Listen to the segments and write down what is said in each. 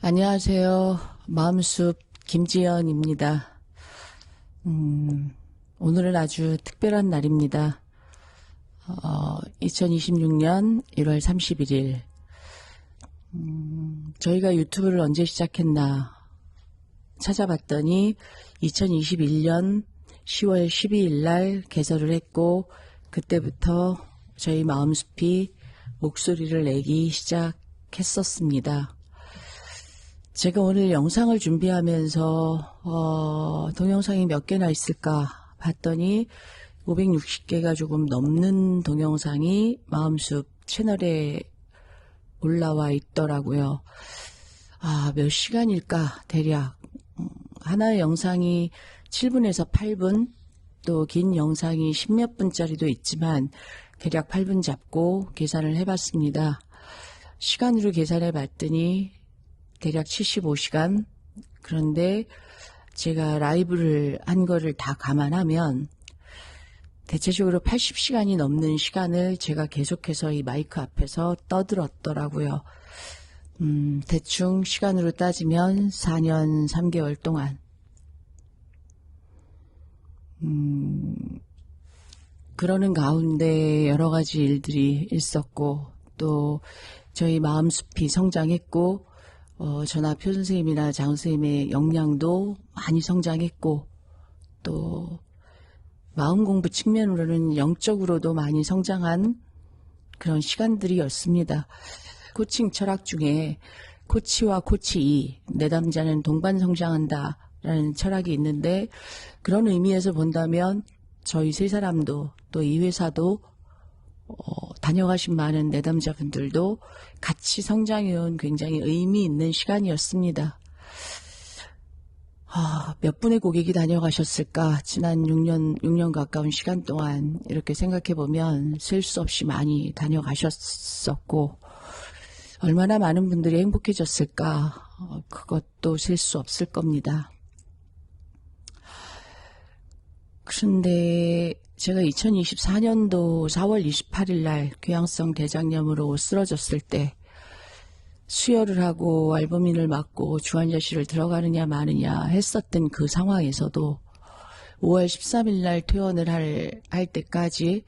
안녕하세요. 마음숲 김지연입니다. 오늘은 아주 특별한 날입니다. 2026년 1월 31일. 저희가 유튜브를 언제 시작했나 찾아봤더니 2021년 10월 12일 날 개설을 했고, 그때부터 저희 마음숲이 목소리를 내기 시작했었습니다. 제가 오늘 영상을 준비하면서 동영상이 몇 개나 있을까 봤더니 560개가 조금 넘는 동영상이 마음숲 채널에 올라와 있더라고요. 몇 시간일까 대략. 하나의 영상이 7분에서 8분, 또 긴 영상이 10몇 분짜리도 있지만 대략 8분 잡고 계산을 해봤습니다. 시간으로 계산해 봤더니 대략 75시간. 그런데 제가 라이브를 한 거를 다 감안하면 대체적으로 80시간이 넘는 시간을 제가 계속해서 이 마이크 앞에서 떠들었더라고요. 대충 시간으로 따지면 4년 3개월 동안. 그러는 가운데 여러 가지 일들이 있었고, 또 저희 마음숲이 성장했고, 전하표 선생님이나 장 선생님의 역량도 많이 성장했고, 또 마음 공부 측면으로는 영적으로도 많이 성장한 그런 시간들이었습니다. 코칭 철학 중에 코치와 코치2, 내담자는 동반 성장한다 라는 철학이 있는데, 그런 의미에서 본다면 저희 세 사람도 또 이 회사도 다녀가신 많은 내담자분들도 같이 성장해온 굉장히 의미 있는 시간이었습니다. 몇 분의 고객이 다녀가셨을까? 지난 6년 가까운 시간 동안 이렇게 생각해보면 셀 수 없이 많이 다녀가셨었고, 얼마나 많은 분들이 행복해졌을까? 그것도 셀 수 없을 겁니다. 그런데 제가 2024년도 4월 28일 날 궤양성 대장염으로 쓰러졌을 때 수혈을 하고 알부민을 맞고 주환자실을 들어가느냐 마느냐 했었던 그 상황에서도 5월 13일 날 퇴원을 할 때까지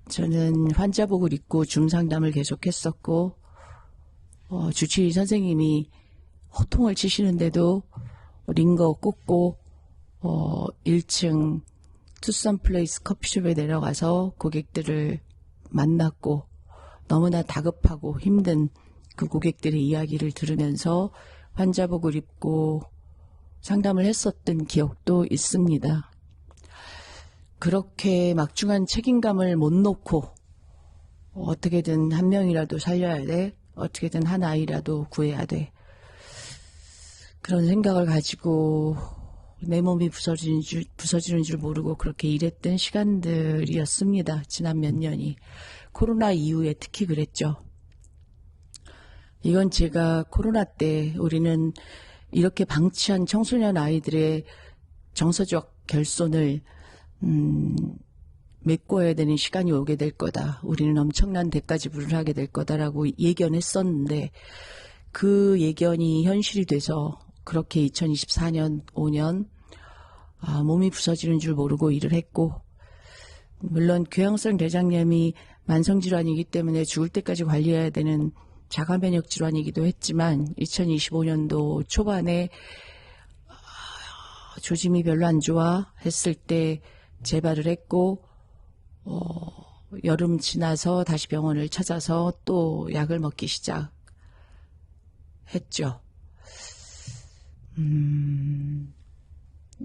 저는 환자복을 입고 줌상담을 계속했었고, 주치의 선생님이 호통을 치시는데도 링거 꽂고 1층 투썸플레이스 커피숍에 내려가서 고객들을 만났고, 너무나 다급하고 힘든 그 고객들의 이야기를 들으면서 환자복을 입고 상담을 했었던 기억도 있습니다. 그렇게 막중한 책임감을 못 놓고 어떻게든 한 명이라도 살려야 돼, 어떻게든 한 아이라도 구해야 돼, 그런 생각을 가지고 내 몸이 부서지는 줄 모르고 그렇게 일했던 시간들이었습니다. 지난 몇 년이. 코로나 이후에 특히 그랬죠. 이건 제가 코로나 때 우리는 이렇게 방치한 청소년 아이들의 정서적 결손을 메꿔야 되는 시간이 오게 될 거다. 우리는 엄청난 대가지불을 하게 될 거다라고 예견했었는데, 그 예견이 현실이 돼서 그렇게 2024년 5년 몸이 부서지는 줄 모르고 일을 했고, 물론 궤양성 대장염이 만성질환이기 때문에 죽을 때까지 관리해야 되는 자가면역 질환이기도 했지만 2025년도 초반에 조짐이 별로 안 좋아 했을 때 재발을 했고, 여름 지나서 다시 병원을 찾아서 또 약을 먹기 시작했죠.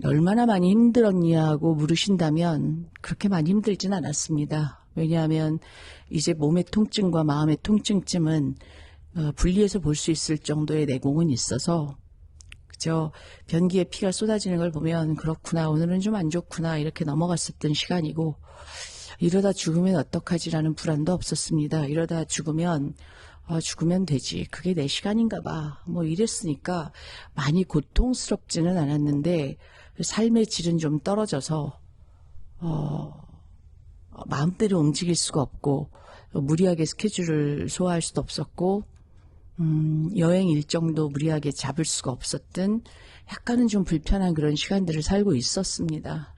얼마나 많이 힘들었냐고 물으신다면 그렇게 많이 힘들진 않았습니다. 왜냐하면 이제 몸의 통증과 마음의 통증쯤은 분리해서 볼 수 있을 정도의 내공은 있어서, 그저 변기에 피가 쏟아지는 걸 보면 그렇구나, 오늘은 좀 안 좋구나, 이렇게 넘어갔었던 시간이고, 이러다 죽으면 어떡하지라는 불안도 없었습니다. 이러다 죽으면 되지, 그게 내 시간인가 봐, 뭐 이랬으니까 많이 고통스럽지는 않았는데 삶의 질은 좀 떨어져서 마음대로 움직일 수가 없고 무리하게 스케줄을 소화할 수도 없었고, 여행 일정도 무리하게 잡을 수가 없었던 약간은 좀 불편한 그런 시간들을 살고 있었습니다.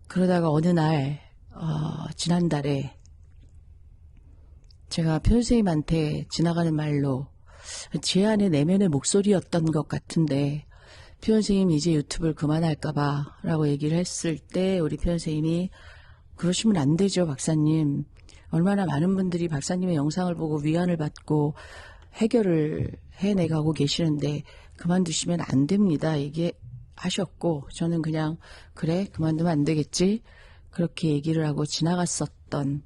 그러다가 어느 날 지난달에 제가 표선생님한테 지나가는 말로 제 안의 내면의 목소리였던 것 같은데 표선생님 이제 유튜브를 그만할까봐 라고 얘기를 했을 때 우리 표선생님이 그러시면 안 되죠 박사님. 얼마나 많은 분들이 박사님의 영상을 보고 위안을 받고 해결을 해내가고 계시는데 그만두시면 안 됩니다. 이게 하셨고 저는 그냥 그래 그만두면 안 되겠지 그렇게 얘기를 하고 지나갔었던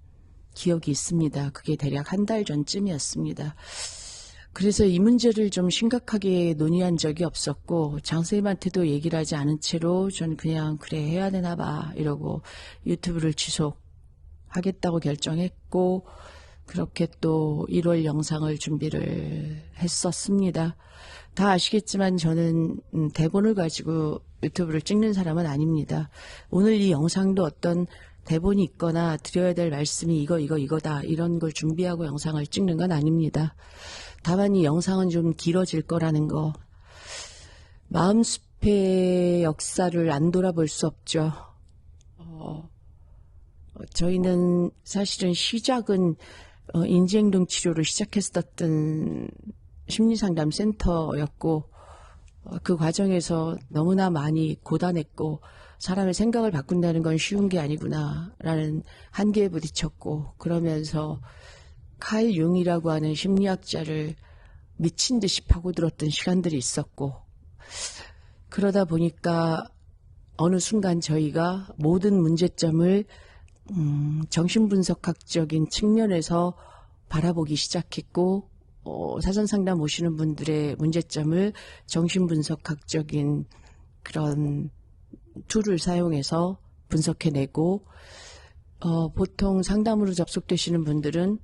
기억이 있습니다. 그게 대략 한 달 전쯤이었습니다. 그래서 이 문제를 좀 심각하게 논의한 적이 없었고 장선생님한테도 얘기를 하지 않은 채로 저는 그냥 그래 해야 되나 봐 이러고 유튜브를 지속하겠다고 결정했고 그렇게 또 1월 영상을 준비를 했었습니다. 다 아시겠지만 저는 대본을 가지고 유튜브를 찍는 사람은 아닙니다. 오늘 이 영상도 어떤 대본이 있거나 드려야 될 말씀이 이거다 이런 걸 준비하고 영상을 찍는 건 아닙니다. 다만 이 영상은 좀 길어질 거라는 거. 마음숲의 역사를 안 돌아볼 수 없죠. 저희는 사실은 시작은 인지행동 치료를 시작했었던 심리상담센터였고 그 과정에서 너무나 많이 고단했고 사람의 생각을 바꾼다는 건 쉬운 게 아니구나라는 한계에 부딪혔고 그러면서 칼 융이라고 하는 심리학자를 미친 듯이 파고들었던 시간들이 있었고 그러다 보니까 어느 순간 저희가 모든 문제점을 정신분석학적인 측면에서 바라보기 시작했고 사전상담 오시는 분들의 문제점을 정신분석학적인 그런 툴을 사용해서 분석해내고 보통 상담으로 접속되시는 분들은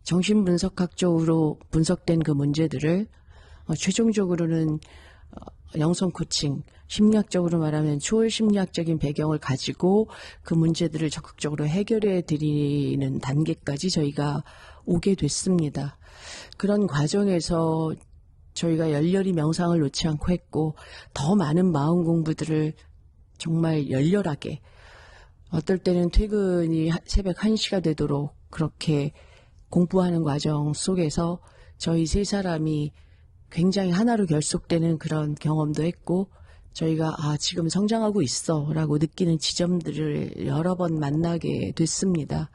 정신분석학적으로 분석된 그 문제들을 최종적으로는 영성 코칭, 심리학적으로 말하면 초월 심리학적인 배경을 가지고 그 문제들을 적극적으로 해결해 드리는 단계까지 저희가 오게 됐습니다. 그런 과정에서 저희가 열렬히 명상을 놓지 않고 했고 더 많은 마음 공부들을 정말 열렬하게 어떨 때는 퇴근이 새벽 1시가 되도록 그렇게 공부하는 과정 속에서 저희 세 사람이 굉장히 하나로 결속되는 그런 경험도 했고 저희가 지금 성장하고 있어 라고 느끼는 지점들을 여러 번 만나게 됐습니다.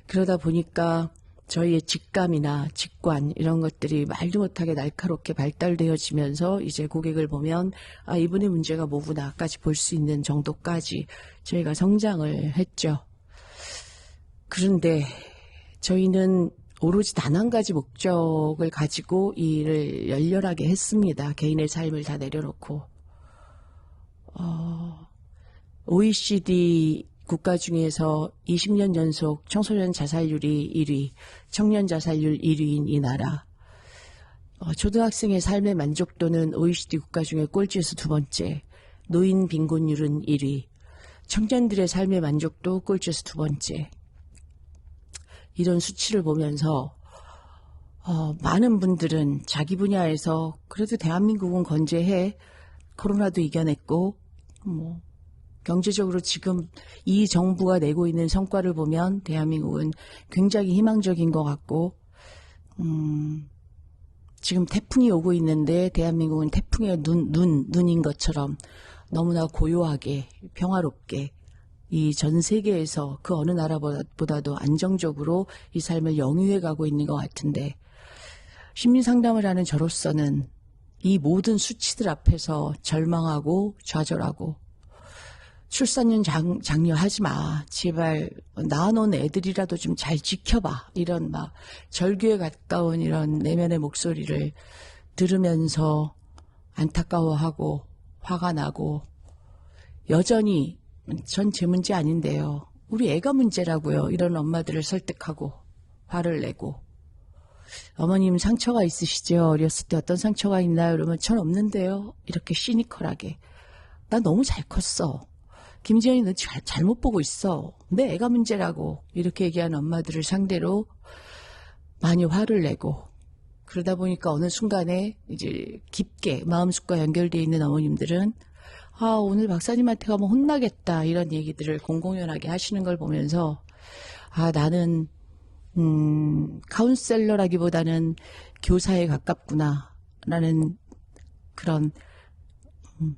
그러다 보니까 저희의 직감이나 직관 이런 것들이 말도 못하게 날카롭게 발달되어지면서 이제 고객을 보면 이분의 문제가 뭐구나까지 볼 수 있는 정도까지 저희가 성장을 했죠. 그런데 저희는 오로지 단 한 가지 목적을 가지고 이 일을 열렬하게 했습니다. 개인의 삶을 다 내려놓고. OECD 국가 중에서 20년 연속 청소년 자살률이 1위, 청년 자살률 1위인 이 나라. 초등학생의 삶의 만족도는 OECD 국가 중에 꼴찌에서 두 번째, 노인 빈곤율은 1위, 청년들의 삶의 만족도 꼴찌에서 두 번째. 이런 수치를 보면서 많은 분들은 자기 분야에서 그래도 대한민국은 건재해, 코로나도 이겨냈고 경제적으로 지금 이 정부가 내고 있는 성과를 보면 대한민국은 굉장히 희망적인 것 같고 지금 태풍이 오고 있는데 대한민국은 태풍의 눈인 것처럼 너무나 고요하게 평화롭게 이 전 세계에서 그 어느 나라보다도 안정적으로 이 삶을 영위해 가고 있는 것 같은데 심리상담을 하는 저로서는 이 모든 수치들 앞에서 절망하고 좌절하고 출산율 장려하지 마. 제발 낳아놓은 애들이라도 좀 잘 지켜봐. 이런 막 절규에 가까운 이런 내면의 목소리를 들으면서 안타까워하고 화가 나고 여전히 전 제 문제 아닌데요. 우리 애가 문제라고요. 이런 엄마들을 설득하고 화를 내고 어머님 상처가 있으시죠? 어렸을 때 어떤 상처가 있나요? 그러면 전 없는데요. 이렇게 시니컬하게. 나 너무 잘 컸어. 김지연이 너 잘못 보고 있어. 내 애가 문제라고. 이렇게 얘기하는 엄마들을 상대로 많이 화를 내고, 그러다 보니까 어느 순간에 이제 깊게 마음속과 연결되어 있는 어머님들은 아, 오늘 박사님한테 가면 혼나겠다, 이런 얘기들을 공공연하게 하시는 걸 보면서 아, 나는 카운셀러라기보다는 교사에 가깝구나 라는 그런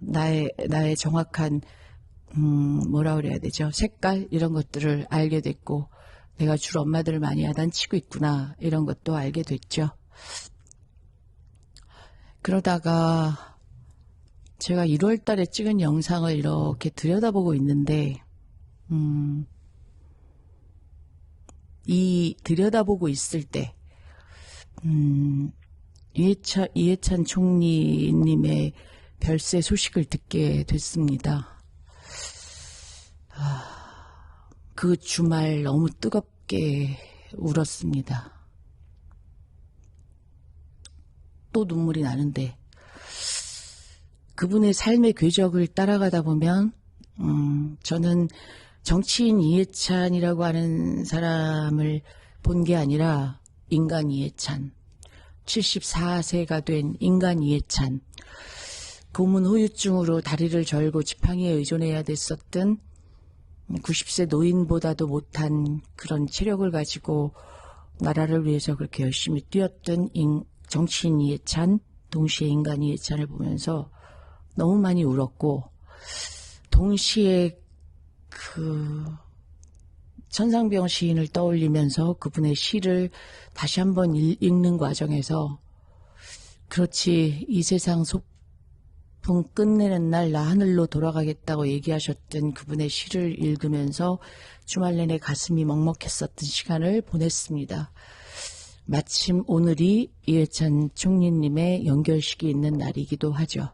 나의 정확한 뭐라 그래야 되죠? 색깔, 이런 것들을 알게 됐고, 내가 주로 엄마들을 많이 야단치고 있구나, 이런 것도 알게 됐죠. 그러다가 제가 1월 달에 찍은 영상을 이렇게 들여다보고 있는데, 이 들여다보고 있을 때, 이해찬 총리님의 별세 소식을 듣게 됐습니다. 그 주말 너무 뜨겁게 울었습니다. 또 눈물이 나는데, 그분의 삶의 궤적을 따라가다 보면 저는 정치인 이해찬이라고 하는 사람을 본 게 아니라 인간 이해찬, 74세가 된 인간 이해찬, 고문 후유증으로 다리를 절고 지팡이에 의존해야 됐었던 90세 노인보다도 못한 그런 체력을 가지고 나라를 위해서 그렇게 열심히 뛰었던 정치인 이해찬, 동시에 인간 이해찬을 보면서 너무 많이 울었고, 동시에 그 천상병 시인을 떠올리면서 그분의 시를 다시 한번 읽는 과정에서, 그렇지, 이 세상 소풍 끝내는 날 나 하늘로 돌아가겠다고 얘기하셨던 그분의 시를 읽으면서 주말 내내 가슴이 먹먹했었던 시간을 보냈습니다. 마침 오늘이 이해찬 총리님의 연결식이 있는 날이기도 하죠.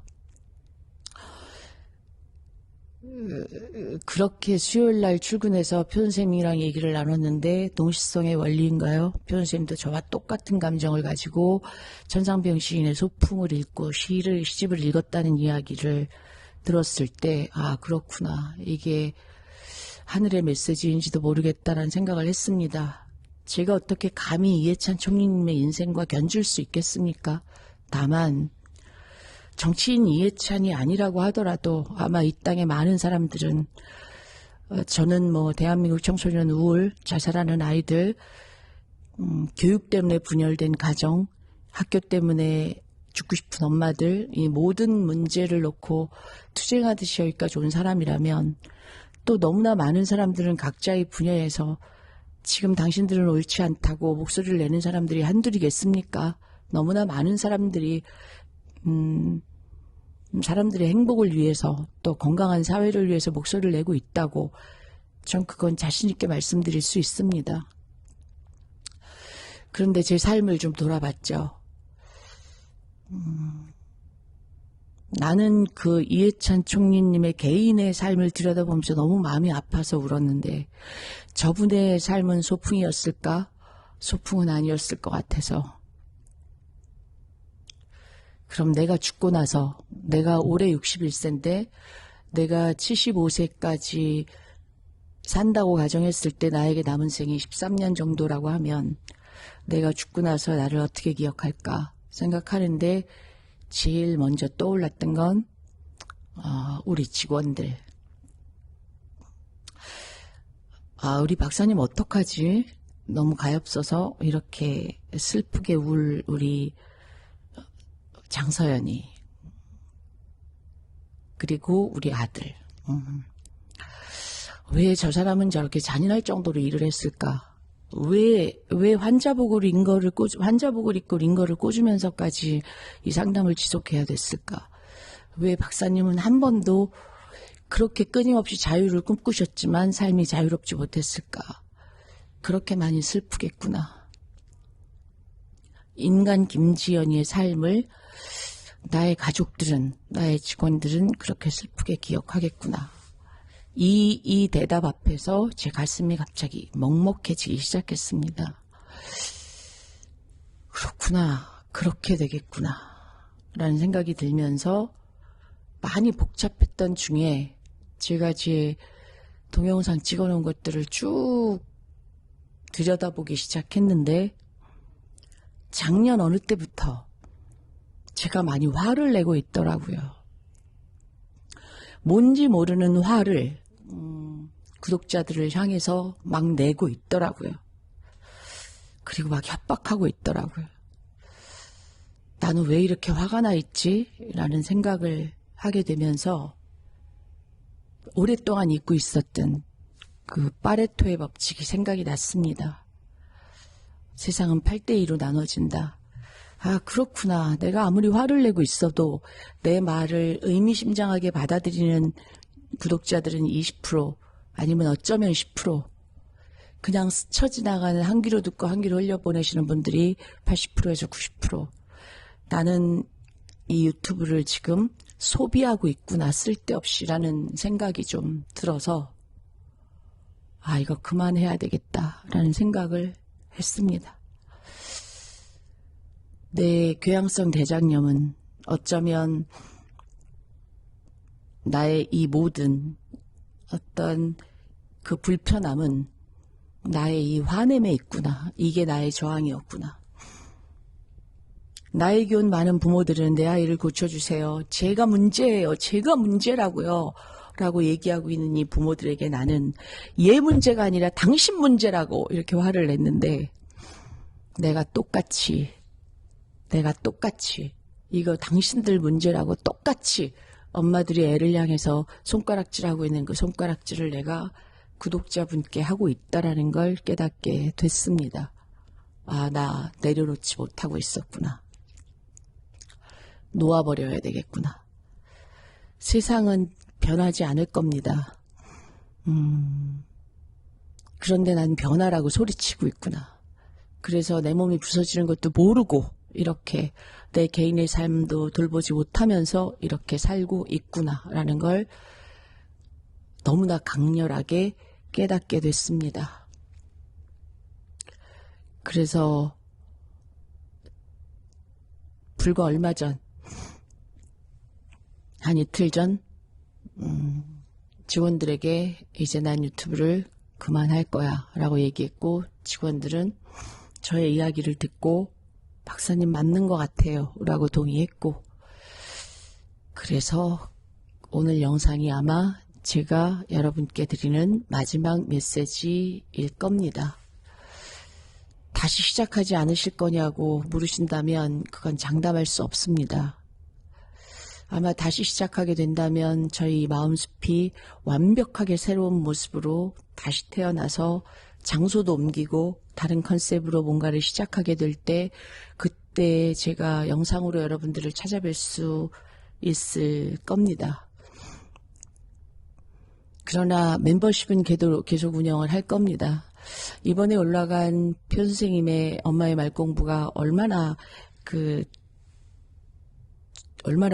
그렇게 수요일날 출근해서 표선생님이랑 얘기를 나눴는데, 동시성의 원리인가요? 표선생님도 저와 똑같은 감정을 가지고 천상병 시인의 소풍을 읽고 시집을 읽었다는 이야기를 들었을 때, 아, 그렇구나, 이게 하늘의 메시지인지도 모르겠다라는 생각을 했습니다. 제가 어떻게 감히 이해찬 총리님의 인생과 견줄 수 있겠습니까? 다만 정치인 이해찬이 아니라고 하더라도 아마 이 땅의 많은 사람들은, 저는 뭐 대한민국 청소년 우울, 자살하는 아이들, 교육 때문에 분열된 가정, 학교 때문에 죽고 싶은 엄마들, 이 모든 문제를 놓고 투쟁하듯이 여기까지 온 사람이라면, 또 너무나 많은 사람들은 각자의 분야에서 지금 당신들은 옳지 않다고 목소리를 내는 사람들이 한둘이겠습니까? 너무나 많은 사람들이 사람들의 행복을 위해서, 또 건강한 사회를 위해서 목소리를 내고 있다고 전 그건 자신 있게 말씀드릴 수 있습니다. 그런데 제 삶을 좀 돌아봤죠. 나는 그 이해찬 총리님의 개인의 삶을 들여다보면서 너무 마음이 아파서 울었는데, 저분의 삶은 소풍이었을까? 소풍은 아니었을 것 같아서. 그럼 내가 죽고 나서, 내가 올해 61세인데 내가 75세까지 산다고 가정했을 때 나에게 남은 생이 13년 정도라고 하면, 내가 죽고 나서 나를 어떻게 기억할까 생각하는데 제일 먼저 떠올랐던 건 우리 직원들. 우리 박사님 어떡하지? 너무 가엾어서 이렇게 슬프게 울 우리 장서연이, 그리고 우리 아들. 왜 저 사람은 저렇게 잔인할 정도로 일을 했을까? 왜 환자복을 입고 링거를 꽂으면서까지 이 상담을 지속해야 됐을까? 왜 박사님은 한 번도 그렇게 끊임없이 자유를 꿈꾸셨지만 삶이 자유롭지 못했을까? 그렇게 많이 슬프겠구나. 인간 김지연이의 삶을 나의 가족들은, 나의 직원들은 그렇게 슬프게 기억하겠구나. 이 대답 앞에서 제 가슴이 갑자기 먹먹해지기 시작했습니다. 그렇구나, 그렇게 되겠구나 라는 생각이 들면서 많이 복잡했던 중에 제가 제 동영상 찍어놓은 것들을 쭉 들여다보기 시작했는데 작년 어느 때부터 제가 많이 화를 내고 있더라고요. 뭔지 모르는 화를 구독자들을 향해서 막 내고 있더라고요. 그리고 막 협박하고 있더라고요. 나는 왜 이렇게 화가 나 있지? 라는 생각을 하게 되면서 오랫동안 잊고 있었던 그 파레토의 법칙이 생각이 났습니다. 세상은 8대2로 나눠진다. 아, 그렇구나. 내가 아무리 화를 내고 있어도 내 말을 의미심장하게 받아들이는 구독자들은 20%, 아니면 어쩌면 10%, 그냥 스쳐 지나가는 한 귀로 듣고 한 귀로 흘려보내시는 분들이 80%에서 90%. 나는 이 유튜브를 지금 소비하고 있구나, 쓸데없이라는 생각이 좀 들어서 아, 이거 그만해야 되겠다라는 생각을 했습니다. 내 교양성 대장염은 어쩌면 나의 이 모든 어떤 그 불편함은 나의 이 화냄에 있구나. 이게 나의 저항이었구나. 나에게 온 많은 부모들은 내 아이를 고쳐주세요. 제가 문제예요. 제가 문제라고요. 라고 얘기하고 있는 이 부모들에게 나는 얘 문제가 아니라 당신 문제라고 이렇게 화를 냈는데 내가 똑같이 이거 당신들 문제라고 똑같이 엄마들이 애를 향해서 손가락질하고 있는 그 손가락질을 내가 구독자분께 하고 있다라는 걸 깨닫게 됐습니다. 아, 나 내려놓지 못하고 있었구나. 놓아버려야 되겠구나. 세상은 변하지 않을 겁니다. 그런데 난 변하라고 소리치고 있구나. 그래서 내 몸이 부서지는 것도 모르고 이렇게 내 개인의 삶도 돌보지 못하면서 이렇게 살고 있구나라는 걸 너무나 강렬하게 깨닫게 됐습니다. 그래서 불과 얼마 전, 한 이틀 전 직원들에게 이제 난 유튜브를 그만할 거야 라고 얘기했고, 직원들은 저의 이야기를 듣고 박사님 맞는 것 같아요 라고 동의했고, 그래서 오늘 영상이 아마 제가 여러분께 드리는 마지막 메시지일 겁니다. 다시 시작하지 않으실 거냐고 물으신다면 그건 장담할 수 없습니다. 아마 다시 시작하게 된다면 저희 마음숲이 완벽하게 새로운 모습으로 다시 태어나서 장소도 옮기고 다른 컨셉으로 뭔가를 시작하게 될 때, 그때 제가 영상으로 여러분들을 찾아뵐 수 있을 겁니다. 그러나 멤버십은 계속 운영을 할 겁니다. 이번에 올라간 표 선생님의 엄마의 말 공부가 얼마나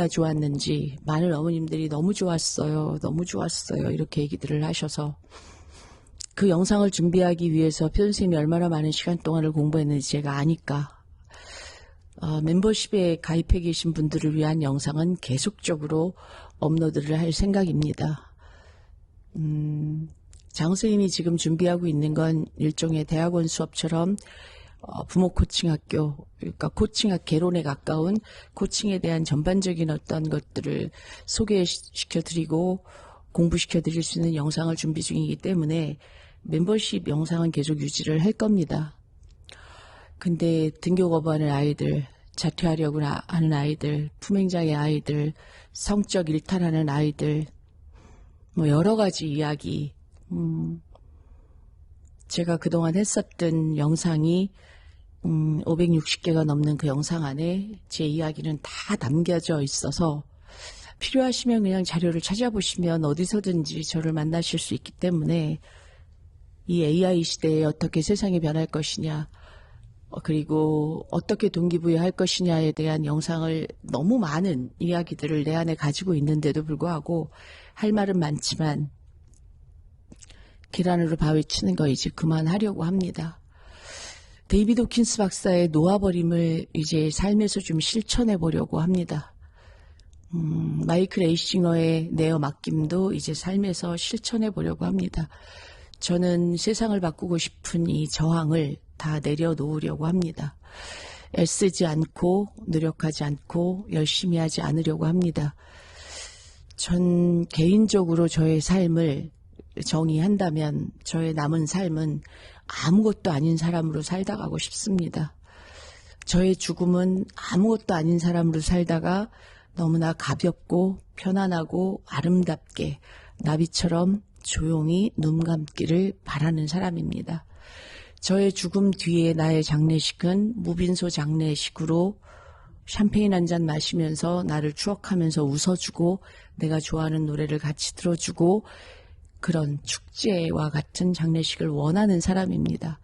좋았는지 많은 어머님들이 너무 좋았어요. 너무 좋았어요. 이렇게 얘기들을 하셔서 그 영상을 준비하기 위해서 표 선생님이 얼마나 많은 시간 동안을 공부했는지 제가 아니까 멤버십에 가입해 계신 분들을 위한 영상은 계속적으로 업로드를 할 생각입니다. 장 선생님이 지금 준비하고 있는 건 일종의 대학원 수업처럼 부모 코칭 학교, 그러니까 코칭학 개론에 가까운 코칭에 대한 전반적인 어떤 것들을 소개시켜드리고 공부시켜드릴 수 있는 영상을 준비 중이기 때문에 멤버십 영상은 계속 유지를 할 겁니다. 근데 등교 거부하는 아이들, 자퇴하려고 하는 아이들, 품행장애 아이들, 성적 일탈하는 아이들, 뭐 여러 가지 이야기, 제가 그동안 했었던 영상이 560개가 넘는 그 영상 안에 제 이야기는 다 남겨져 있어서 필요하시면 그냥 자료를 찾아보시면 어디서든지 저를 만나실 수 있기 때문에 이 AI 시대에 어떻게 세상이 변할 것이냐, 그리고 어떻게 동기부여할 것이냐에 대한 영상을, 너무 많은 이야기들을 내 안에 가지고 있는데도 불구하고 할 말은 많지만 계란으로 바위 치는 거 이제 그만하려고 합니다. 데이비드 호킨스 박사의 놓아버림을 이제 삶에서 좀 실천해 보려고 합니다. 마이클 에이싱어의 내어 맡김도 이제 삶에서 실천해 보려고 합니다. 저는 세상을 바꾸고 싶은 이 저항을 다 내려놓으려고 합니다. 애쓰지 않고 노력하지 않고 열심히 하지 않으려고 합니다. 전 개인적으로 저의 삶을 정의한다면 저의 남은 삶은 아무것도 아닌 사람으로 살다 가고 싶습니다. 저의 죽음은 아무것도 아닌 사람으로 살다가 너무나 가볍고 편안하고 아름답게 나비처럼 조용히 눈 감기를 바라는 사람입니다. 저의 죽음 뒤에 나의 장례식은 무빈소 장례식으로 샴페인 한 잔 마시면서 나를 추억하면서 웃어주고 내가 좋아하는 노래를 같이 들어주고 그런 축제와 같은 장례식을 원하는 사람입니다.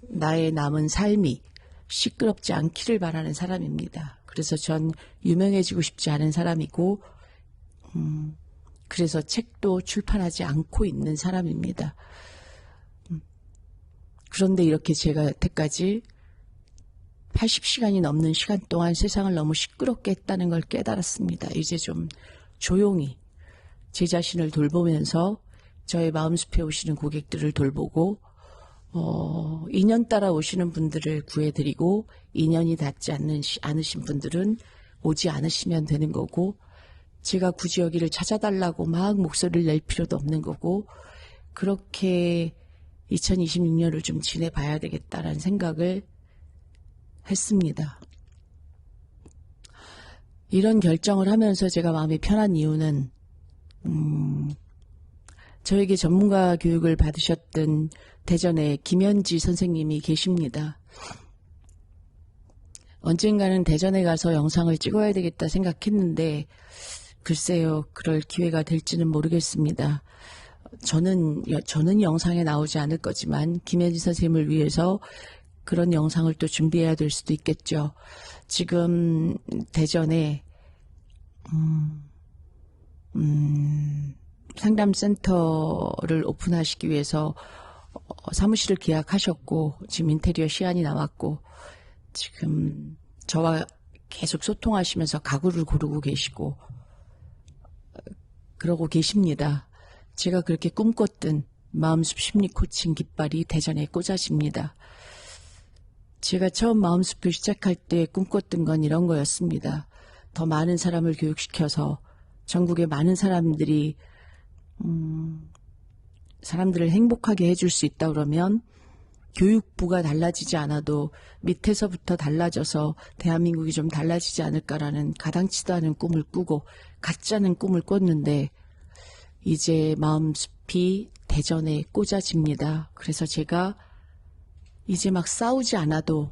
나의 남은 삶이 시끄럽지 않기를 바라는 사람입니다. 그래서 전 유명해지고 싶지 않은 사람이고 그래서 책도 출판하지 않고 있는 사람입니다. 그런데 이렇게 제가 여태까지 80시간이 넘는 시간 동안 세상을 너무 시끄럽게 했다는 걸 깨달았습니다. 이제 좀 조용히 제 자신을 돌보면서 저의 마음숲에 오시는 고객들을 돌보고 인연 따라 오시는 분들을 구해드리고 인연이 닿지 않으신 분들은 오지 않으시면 되는 거고 제가 굳이 여기를 찾아달라고 막 목소리를 낼 필요도 없는 거고 그렇게 2026년을 좀 지내봐야 되겠다라는 생각을 했습니다. 이런 결정을 하면서 제가 마음이 편한 이유는 저에게 전문가 교육을 받으셨던 대전에 김현지 선생님이 계십니다. 언젠가는 대전에 가서 영상을 찍어야 되겠다 생각했는데 글쎄요, 그럴 기회가 될지는 모르겠습니다. 저는 영상에 나오지 않을 거지만 김현지 선생님을 위해서 그런 영상을 또 준비해야 될 수도 있겠죠. 지금 대전에 상담센터를 오픈하시기 위해서 사무실을 계약하셨고 지금 인테리어 시안이 나왔고 지금 저와 계속 소통하시면서 가구를 고르고 계시고 그러고 계십니다. 제가 그렇게 꿈꿨던 마음숲 심리 코칭 깃발이 대전에 꽂아집니다. 제가 처음 마음숲을 시작할 때 꿈꿨던 건 이런 거였습니다. 더 많은 사람을 교육시켜서 전국의 많은 사람들이 사람들을 행복하게 해줄 수 있다 그러면 교육부가 달라지지 않아도 밑에서부터 달라져서 대한민국이 좀 달라지지 않을까라는 가당치도 않은 꿈을 꾸고 가짜는 꿈을 꿨는데 이제 마음숲이 대전에 꽂아집니다. 그래서 제가 이제 막 싸우지 않아도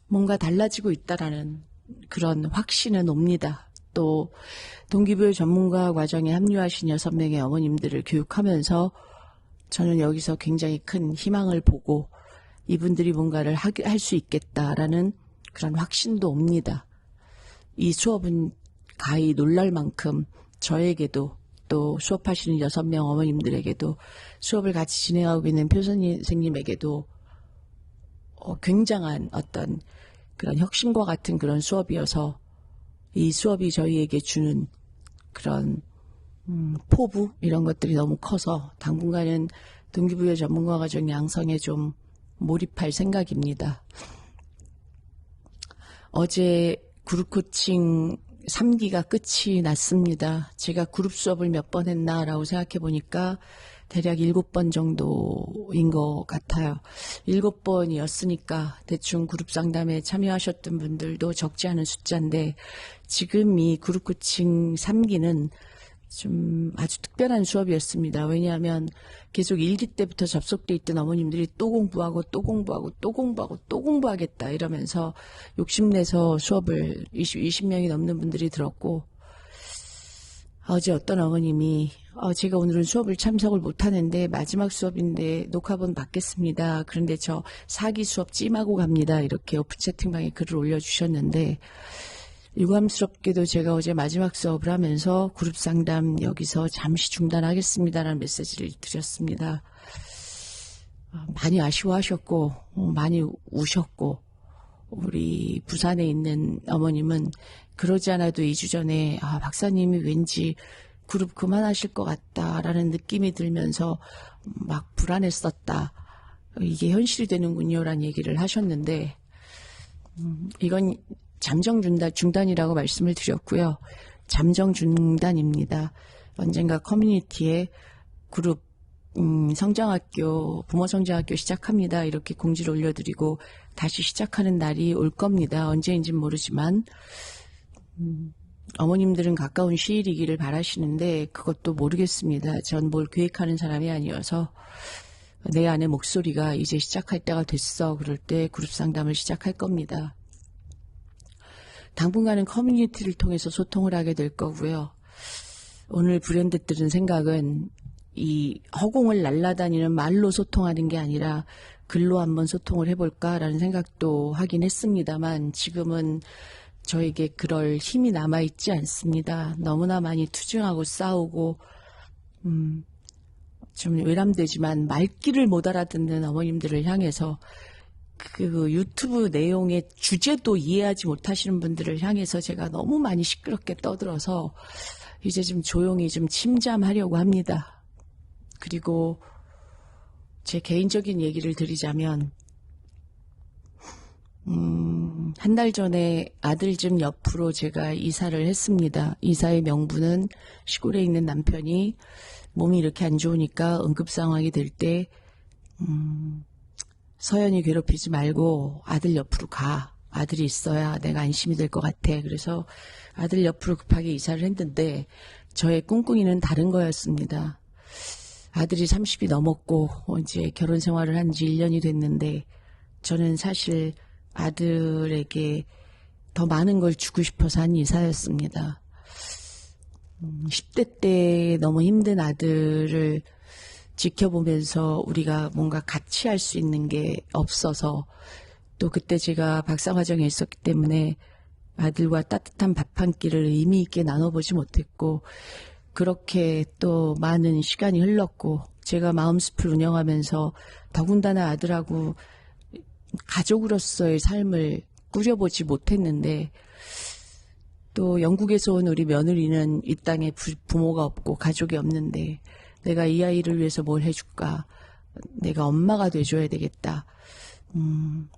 뭔가 달라지고 있다라는 그런 확신은 옵니다. 또 동기부여 전문가 과정에 합류하신 6명의 어머님들을 교육하면서 저는 여기서 굉장히 큰 희망을 보고 이분들이 뭔가를 할 수 있겠다라는 그런 확신도 옵니다. 이 수업은 가히 놀랄 만큼 저에게도 또 수업하시는 6명 어머님들에게도 수업을 같이 진행하고 있는 표 선생님에게도 굉장한 어떤 그런 혁신과 같은 그런 수업이어서 이 수업이 저희에게 주는 그런 포부 이런 것들이 너무 커서 당분간은 동기부여 전문가 과정 양성에 좀 몰입할 생각입니다. 어제 그룹 코칭 3기가 끝이 났습니다. 제가 그룹 수업을 몇 번 했나라고 생각해 보니까 대략 7번 정도인 것 같아요. 7번이었으니까 대충 그룹 상담에 참여하셨던 분들도 적지 않은 숫자인데 지금 이 그룹 코칭 3기는 좀 아주 특별한 수업이었습니다. 왜냐하면 계속 1기 때부터 접속돼 있던 어머님들이 또 공부하고 또 공부하고 또 공부하고 또 공부하겠다 이러면서 욕심내서 수업을 20명이 넘는 분들이 들었고 어제 어떤 어머님이 제가 오늘은 수업을 참석을 못하는데 마지막 수업인데 녹화본 받겠습니다. 그런데 저 4기 수업 찜하고 갑니다. 이렇게 오픈 채팅방에 글을 올려주셨는데 유감스럽게도 제가 어제 마지막 수업을 하면서 그룹 상담 여기서 잠시 중단하겠습니다라는 메시지를 드렸습니다. 많이 아쉬워하셨고 많이 우셨고 우리 부산에 있는 어머님은 그러지 않아도 2주 전에 박사님이 왠지 그룹 그만하실 것 같다라는 느낌이 들면서 막 불안했었다. 이게 현실이 되는군요라는 얘기를 하셨는데 이건 잠정 중단이라고 말씀을 드렸고요. 잠정 중단입니다. 언젠가 커뮤니티에 그룹 성장학교, 부모 성장학교 시작합니다. 이렇게 공지를 올려드리고 다시 시작하는 날이 올 겁니다. 언제인지는 모르지만 어머님들은 가까운 시일이기를 바라시는데 그것도 모르겠습니다. 전 뭘 계획하는 사람이 아니어서 내 안의 목소리가 이제 시작할 때가 됐어. 그럴 때 그룹 상담을 시작할 겁니다. 당분간은 커뮤니티를 통해서 소통을 하게 될 거고요. 오늘 불현듯 들은 생각은 이 허공을 날아다니는 말로 소통하는 게 아니라 글로 한번 소통을 해볼까라는 생각도 하긴 했습니다만 지금은 저에게 그럴 힘이 남아있지 않습니다. 너무나 많이 투쟁하고 싸우고 좀 외람되지만 말귀를 못 알아듣는 어머님들을 향해서 그 유튜브 내용의 주제도 이해하지 못하시는 분들을 향해서 제가 너무 많이 시끄럽게 떠들어서 이제 좀 조용히 좀 침잠하려고 합니다. 그리고 제 개인적인 얘기를 드리자면 한 달 전에 아들 집 옆으로 제가 이사를 했습니다. 이사의 명분은 시골에 있는 남편이 몸이 이렇게 안 좋으니까 응급 상황이 될 때 서연이 괴롭히지 말고 아들 옆으로 가. 아들이 있어야 내가 안심이 될 것 같아. 그래서 아들 옆으로 급하게 이사를 했는데 저의 꿍꿍이는 다른 거였습니다. 아들이 30이 넘었고 이제 결혼 생활을 한 지 1년이 됐는데 저는 사실 아들에게 더 많은 걸 주고 싶어서 한 이사였습니다. 10대 때 너무 힘든 아들을 지켜보면서 우리가 뭔가 같이 할 수 있는 게 없어서 또 그때 제가 박사과정에 있었기 때문에 아들과 따뜻한 밥 한 끼를 의미 있게 나눠보지 못했고 그렇게 또 많은 시간이 흘렀고 제가 마음숲을 운영하면서 더군다나 아들하고 가족으로서의 삶을 꾸려보지 못했는데 또 영국에서 온 우리 며느리는 이 땅에 부모가 없고 가족이 없는데 내가 이 아이를 위해서 뭘 해줄까? 내가 엄마가 돼줘야 되겠다.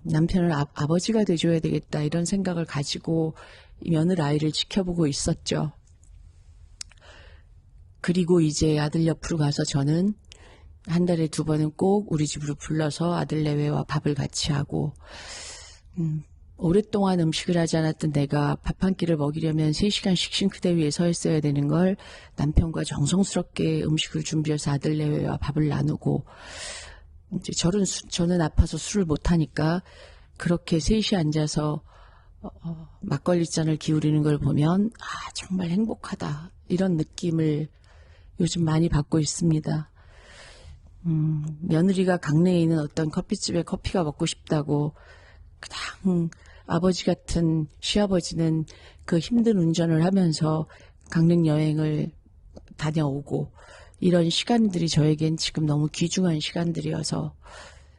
남편은 아버지가 돼줘야 되겠다. 이런 생각을 가지고 며느리 아이를 지켜보고 있었죠. 그리고 이제 아들 옆으로 가서 저는 한 달에 2번은 꼭 우리 집으로 불러서 아들 내외와 밥을 같이 하고 오랫동안 음식을 하지 않았던 내가 밥 한 끼를 먹이려면 3시간씩 싱크대 위에 서 있어야 되는 걸 남편과 정성스럽게 음식을 준비해서 아들 내외와 밥을 나누고 이제 저는 아파서 술을 못하니까 그렇게 셋이 앉아서 막걸리 잔을 기울이는 걸 보면 정말 행복하다 이런 느낌을 요즘 많이 받고 있습니다. 며느리가 강내에 있는 어떤 커피집에 커피가 먹고 싶다고 그냥 아버지 같은 시아버지는 그 힘든 운전을 하면서 강릉 여행을 다녀오고 이런 시간들이 저에겐 지금 너무 귀중한 시간들이어서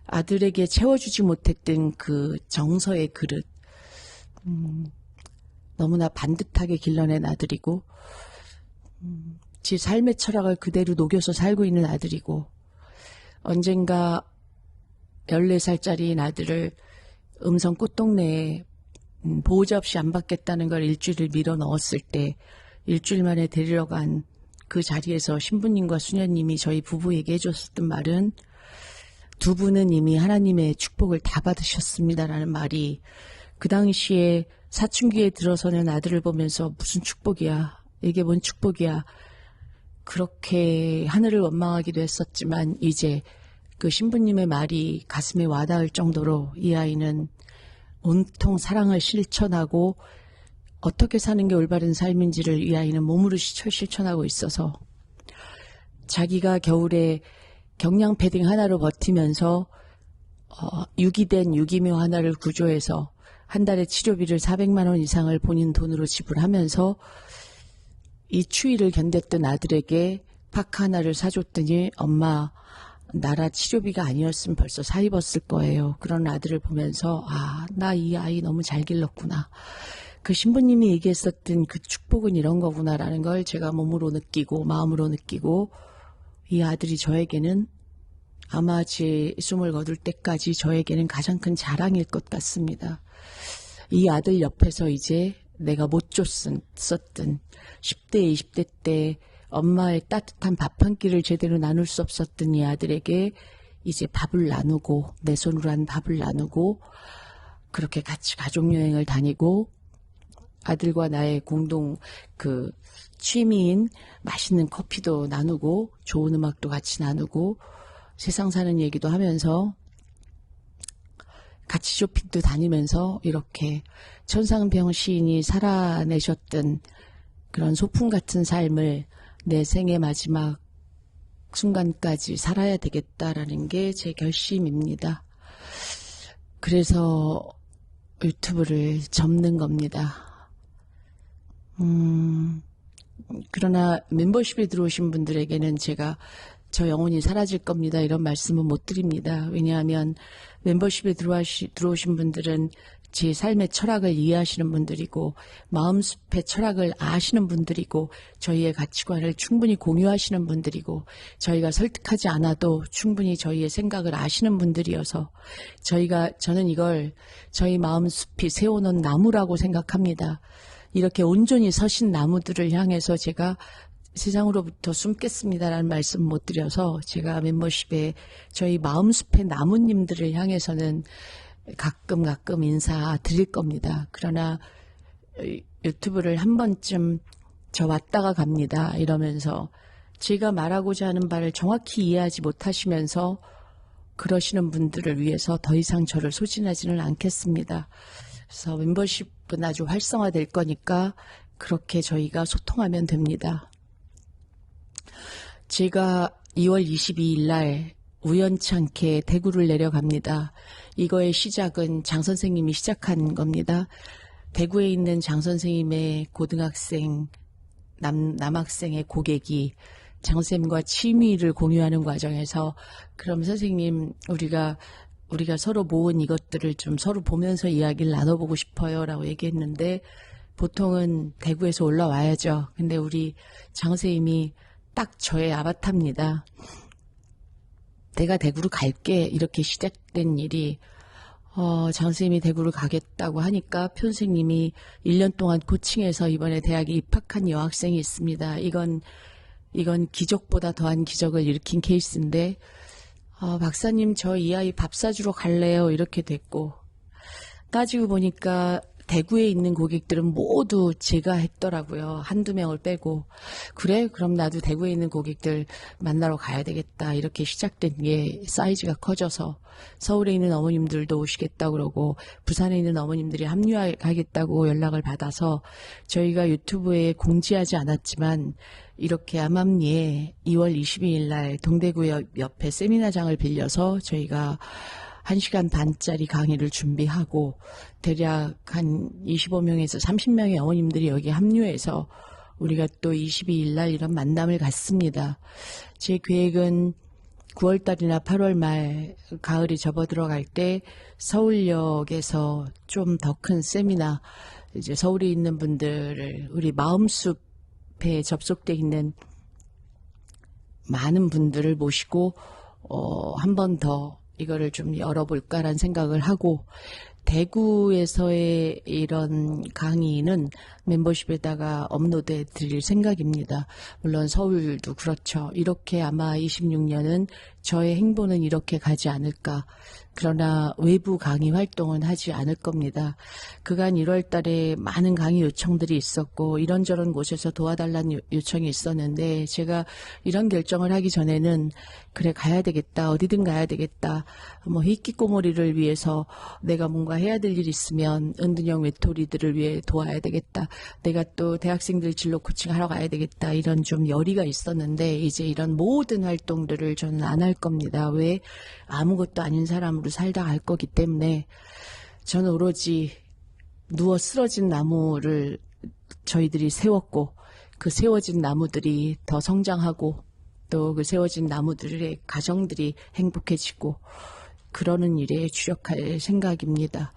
아들에게 채워주지 못했던 그 정서의 그릇 너무나 반듯하게 길러낸 아들이고 제 삶의 철학을 그대로 녹여서 살고 있는 아들이고 언젠가 14살짜리인 아들을 음성 꽃동네에 보호자 없이 안 받겠다는 걸 일주일을 밀어 넣었을 때 일주일 만에 데리러 간 그 자리에서 신부님과 수녀님이 저희 부부에게 해줬었던 말은 두 분은 이미 하나님의 축복을 다 받으셨습니다라는 말이 그 당시에 사춘기에 들어서는 아들을 보면서 무슨 축복이야 이게 뭔 축복이야 그렇게 하늘을 원망하기도 했었지만 이제 그 신부님의 말이 가슴에 와닿을 정도로 이 아이는 온통 사랑을 실천하고 어떻게 사는 게 올바른 삶인지를 이 아이는 몸으로 실천하고 있어서 자기가 겨울에 경량 패딩 하나로 버티면서 유기된 유기묘 하나를 구조해서 한 달에 치료비를 400만 원 이상을 본인 돈으로 지불하면서 이 추위를 견뎠던 아들에게 파카 하나를 사줬더니 엄마 나라 치료비가 아니었으면 벌써 사 입었을 거예요. 그런 아들을 보면서 나 이 아이 너무 잘 길렀구나. 그 신부님이 얘기했었던 그 축복은 이런 거구나라는 걸 제가 몸으로 느끼고 마음으로 느끼고, 이 아들이 저에게는 아마 제 숨을 거둘 때까지 저에게는 가장 큰 자랑일 것 같습니다. 이 아들 옆에서 이제 내가 못 줬었던 10대, 20대 때 엄마의 따뜻한 밥 한 끼를 제대로 나눌 수 없었던 이 아들에게 이제 밥을 나누고, 내 손으로 한 밥을 나누고, 그렇게 같이 가족여행을 다니고, 아들과 나의 공동 취미인 맛있는 커피도 나누고, 좋은 음악도 같이 나누고, 세상 사는 얘기도 하면서, 같이 쇼핑도 다니면서, 이렇게 천상병 시인이 살아내셨던 그런 소풍 같은 삶을 내 생의 마지막 순간까지 살아야 되겠다라는 게 제 결심입니다. 그래서 유튜브를 접는 겁니다. 그러나 멤버십에 들어오신 분들에게는 제가 저 영혼이 사라질 겁니다, 이런 말씀은 못 드립니다. 왜냐하면 멤버십에 들어오신 분들은 제 삶의 철학을 이해하시는 분들이고, 마음숲의 철학을 아시는 분들이고, 저희의 가치관을 충분히 공유하시는 분들이고, 저희가 설득하지 않아도 충분히 저희의 생각을 아시는 분들이어서, 저는 이걸 저희 마음숲이 세워놓은 나무라고 생각합니다. 이렇게 온전히 서신 나무들을 향해서 제가 세상으로부터 숨겠습니다라는 말씀 못 드려서, 제가 멤버십에 저희 마음숲의 나무님들을 향해서는 가끔 인사 드릴 겁니다. 그러나 유튜브를 한 번쯤 저 왔다가 갑니다 이러면서 제가 말하고자 하는 바를 정확히 이해하지 못하시면서 그러시는 분들을 위해서 더 이상 저를 소진하지는 않겠습니다. 그래서 멤버십은 아주 활성화될 거니까 그렇게 저희가 소통하면 됩니다. 제가 2월 22일 날 우연찮게 대구를 내려갑니다. 이거의 시작은 장 선생님이 시작한 겁니다. 대구에 있는 장 선생님의 고등학생, 남학생의 고객이 장 선생님과 취미를 공유하는 과정에서, 그럼 선생님 우리가 서로 모은 이것들을 좀 서로 보면서 이야기를 나눠보고 싶어요 라고 얘기했는데, 보통은 대구에서 올라와야죠. 근데 우리 장 선생님이 딱 저의 아바타입니다. 내가 대구로 갈게, 이렇게 시작된 일이 장 선생님이 대구를 가겠다고 하니까 편생님이 1년 동안 코칭해서 이번에 대학에 입학한 여학생이 있습니다. 이건 기적보다 더한 기적을 일으킨 케이스인데, 박사님 저 이 아이 밥 사주러 갈래요, 이렇게 됐고, 따지고 보니까 대구에 있는 고객들은 모두 제가 했더라고요. 한두 명을 빼고. 그래? 그럼 나도 대구에 있는 고객들 만나러 가야 되겠다. 이렇게 시작된 게 사이즈가 커져서 서울에 있는 어머님들도 오시겠다고 그러고, 부산에 있는 어머님들이 합류하겠다고 연락을 받아서 저희가 유튜브에 공지하지 않았지만, 이렇게 암암리에 2월 22일 날 동대구 옆에 세미나장을 빌려서 저희가 1시간 반짜리 강의를 준비하고, 대략 한 25명에서 30명의 어머님들이 여기에 합류해서 우리가 또 22일 날 이런 만남을 갖습니다. 제 계획은 9월달이나 8월 말, 가을이 접어들어갈 때 서울역에서 좀 더 큰 세미나, 이제 서울에 있는 분들을, 우리 마음숲에 접속돼 있는 많은 분들을 모시고 한 번 더 이거를 좀 열어볼까라는 생각을 하고, 대구에서의 이런 강의는 멤버십에다가 업로드해 드릴 생각입니다. 물론 서울도 그렇죠. 이렇게 아마 26년은 저의 행보는 이렇게 가지 않을까. 그러나 외부 강의 활동은 하지 않을 겁니다. 그간 1월 달에 많은 강의 요청들이 있었고, 이런저런 곳에서 도와달라는 요청이 있었는데, 제가 이런 결정을 하기 전에는 그래, 가야 되겠다, 어디든 가야 되겠다, 히키코모리를 위해서 내가 뭔가 해야 될 일이 있으면 은둔형 외톨이들을 위해 도와야 되겠다, 내가 또 대학생들 진로 코칭하러 가야 되겠다, 이런 좀 열의가 있었는데, 이제 이런 모든 활동들을 저는 안 할 겁니다. 왜? 아무것도 아닌 사람으로 살다 갈 거기 때문에. 저는 오로지 누워 쓰러진 나무를 저희들이 세웠고, 그 세워진 나무들이 더 성장하고 또 그 세워진 나무들의 가정들이 행복해지고 그러는 일에 주력할 생각입니다.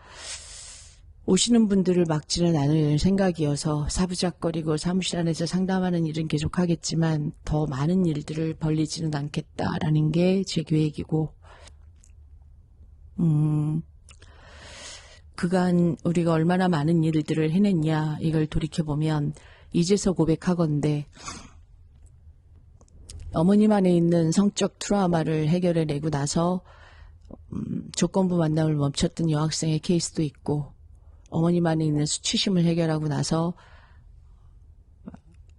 오시는 분들을 막지는 않을 생각이어서 사부작거리고 사무실 안에서 상담하는 일은 계속하겠지만 더 많은 일들을 벌리지는 않겠다라는 게 제 계획이고, 그간 우리가 얼마나 많은 일들을 해냈냐 이걸 돌이켜보면 이제서 고백하건대 어머님 안에 있는 성적 트라우마를 해결해내고 나서 조건부 만남을 멈췄던 여학생의 케이스도 있고, 어머님 안에 있는 수치심을 해결하고 나서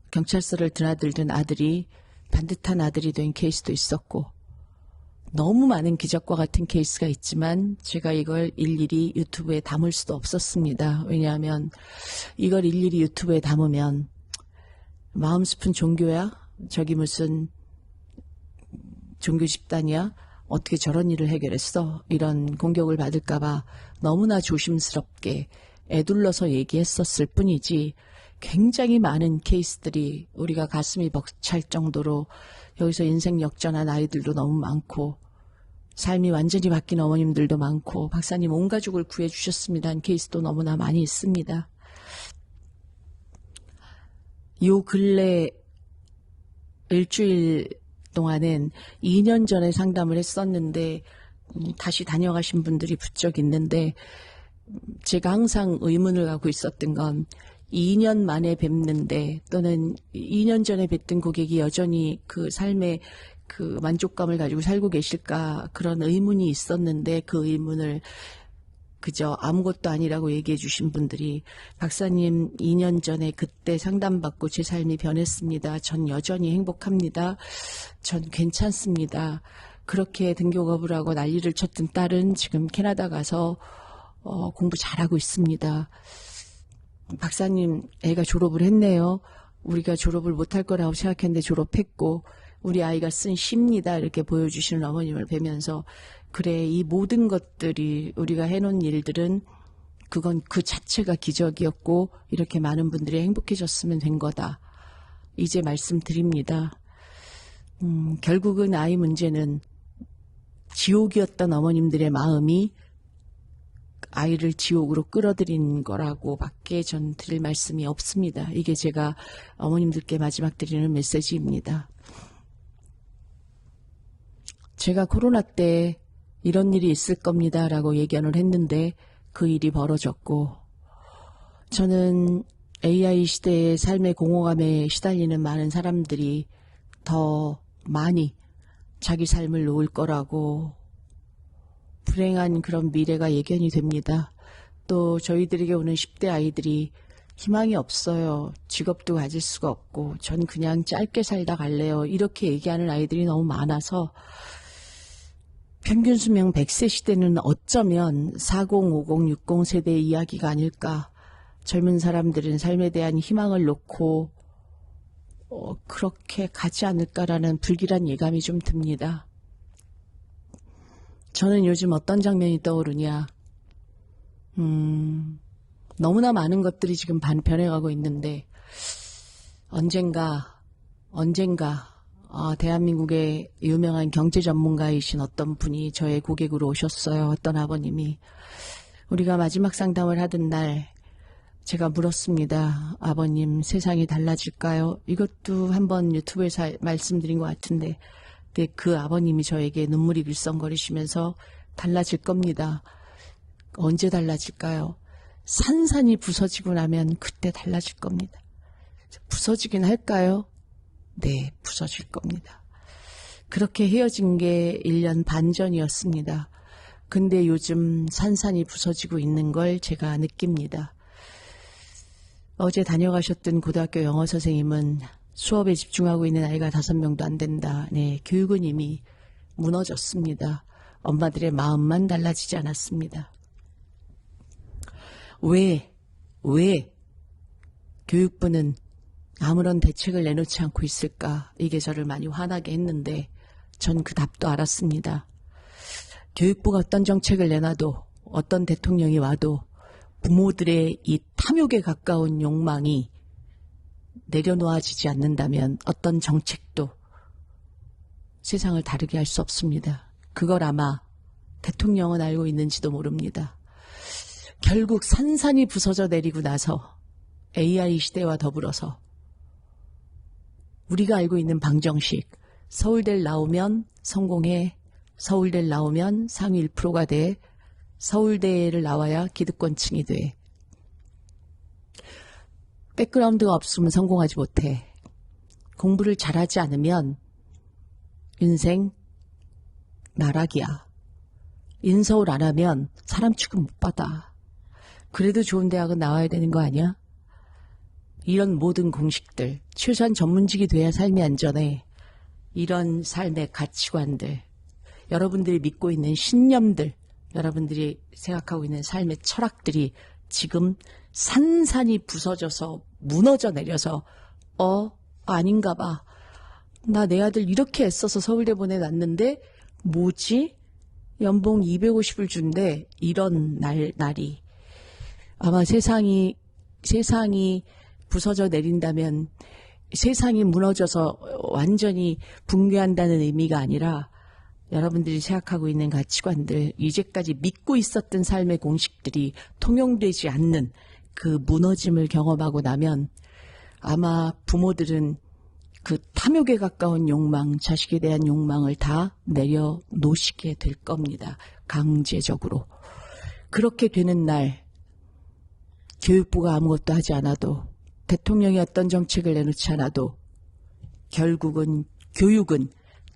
경찰서를 드나들던 아들이 반듯한 아들이 된 케이스도 있었고, 너무 많은 기적과 같은 케이스가 있지만 제가 이걸 일일이 유튜브에 담을 수도 없었습니다. 왜냐하면 이걸 일일이 유튜브에 담으면 마음 깊은 종교야? 저기 무슨 종교 집단이야? 어떻게 저런 일을 해결했어? 이런 공격을 받을까봐 너무나 조심스럽게 애둘러서 얘기했었을 뿐이지, 굉장히 많은 케이스들이 우리가 가슴이 벅찰 정도로 여기서 인생 역전한 아이들도 너무 많고, 삶이 완전히 바뀐 어머님들도 많고, 박사님 온 가족을 구해주셨습니다 한 케이스도 너무나 많이 있습니다. 요 근래 일주일 동안은 2년 전에 상담을 했었는데 다시 다녀가신 분들이 부쩍 있는데, 제가 항상 의문을 갖고 있었던 건 2년 만에 뵙는데, 또는 2년 전에 뵀던 고객이 여전히 그 삶의 그 만족감을 가지고 살고 계실까, 그런 의문이 있었는데, 그 의문을 그저 아무것도 아니라고 얘기해 주신 분들이, 박사님 2년 전에 그때 상담받고 제 삶이 변했습니다. 전 여전히 행복합니다. 전 괜찮습니다. 그렇게 등교 거부를 하고 난리를 쳤던 딸은 지금 캐나다 가서 공부 잘하고 있습니다. 박사님 애가 졸업을 했네요. 우리가 졸업을 못할 거라고 생각했는데 졸업했고, 우리 아이가 쓴 시입니다. 이렇게 보여주시는 어머님을 뵈면서, 그래, 이 모든 것들이 우리가 해놓은 일들은 그건 그 자체가 기적이었고 이렇게 많은 분들이 행복해졌으면 된 거다. 이제 말씀드립니다. 결국은 아이 문제는 지옥이었던 어머님들의 마음이 아이를 지옥으로 끌어들인 거라고 밖에 전 드릴 말씀이 없습니다. 이게 제가 어머님들께 마지막 드리는 메시지입니다. 제가 코로나 때 이런 일이 있을 겁니다 라고 예견을 했는데 그 일이 벌어졌고, 저는 AI 시대의 삶의 공허감에 시달리는 많은 사람들이 더 많이 자기 삶을 놓을 거라고, 불행한 그런 미래가 예견이 됩니다. 또 저희들에게 오는 10대 아이들이 희망이 없어요. 직업도 가질 수가 없고 전 그냥 짧게 살다 갈래요. 이렇게 얘기하는 아이들이 너무 많아서, 평균 수명 100세 시대는 어쩌면 40, 50, 60 세대의 이야기가 아닐까. 젊은 사람들은 삶에 대한 희망을 놓고 그렇게 가지 않을까라는 불길한 예감이 좀 듭니다. 저는 요즘 어떤 장면이 떠오르냐. 너무나 많은 것들이 지금 변해가고 있는데, 언젠가 대한민국의 유명한 경제 전문가이신 어떤 분이 저의 고객으로 오셨어요. 어떤 아버님이. 우리가 마지막 상담을 하던 날 제가 물었습니다. 아버님, 세상이 달라질까요? 이것도 한번 유튜브에서 말씀드린 것 같은데, 근데 그 아버님이 저에게 눈물이 글썽거리시면서 달라질 겁니다. 언제 달라질까요? 산산이 부서지고 나면 그때 달라질 겁니다. 부서지긴 할까요? 네, 부서질 겁니다. 그렇게 헤어진 게 1년 반 전이었습니다. 근데 요즘 산산이 부서지고 있는 걸 제가 느낍니다. 어제 다녀가셨던 고등학교 영어 선생님은 수업에 집중하고 있는 아이가 5명도 안 된다. 네, 교육은 이미 무너졌습니다. 엄마들의 마음만 달라지지 않았습니다. 왜 교육부는 아무런 대책을 내놓지 않고 있을까? 이게 저를 많이 화나게 했는데 전 그 답도 알았습니다. 교육부가 어떤 정책을 내놔도, 어떤 대통령이 와도 부모들의 이 탐욕에 가까운 욕망이 내려놓아지지 않는다면 어떤 정책도 세상을 다르게 할 수 없습니다. 그걸 아마 대통령은 알고 있는지도 모릅니다. 결국 산산이 부서져 내리고 나서 AI 시대와 더불어서 우리가 알고 있는 방정식, 서울대를 나오면 성공해, 서울대를 나오면 상위 1%가 돼, 서울대를 나와야 기득권층이 돼. 백그라운드가 없으면 성공하지 못해. 공부를 잘하지 않으면 인생 나락이야. 인서울 안 하면 사람 취급 못 받아. 그래도 좋은 대학은 나와야 되는 거 아니야? 이런 모든 공식들, 최소한 전문직이 돼야 삶이 안전해. 이런 삶의 가치관들, 여러분들이 믿고 있는 신념들, 여러분들이 생각하고 있는 삶의 철학들이 지금 산산이 부서져서 무너져 내려서 아닌가 봐. 나 내 아들 이렇게 애써서 서울대 보내놨는데 뭐지? 연봉 250을 준대. 이런 날이 아마 세상이 부서져 내린다면 세상이 무너져서 완전히 붕괴한다는 의미가 아니라 여러분들이 생각하고 있는 가치관들, 이제까지 믿고 있었던 삶의 공식들이 통용되지 않는 그 무너짐을 경험하고 나면 아마 부모들은 그 탐욕에 가까운 욕망, 자식에 대한 욕망을 다 내려놓으시게 될 겁니다. 강제적으로. 그렇게 되는 날 교육부가 아무것도 하지 않아도, 대통령이 어떤 정책을 내놓지 않아도 결국은 교육은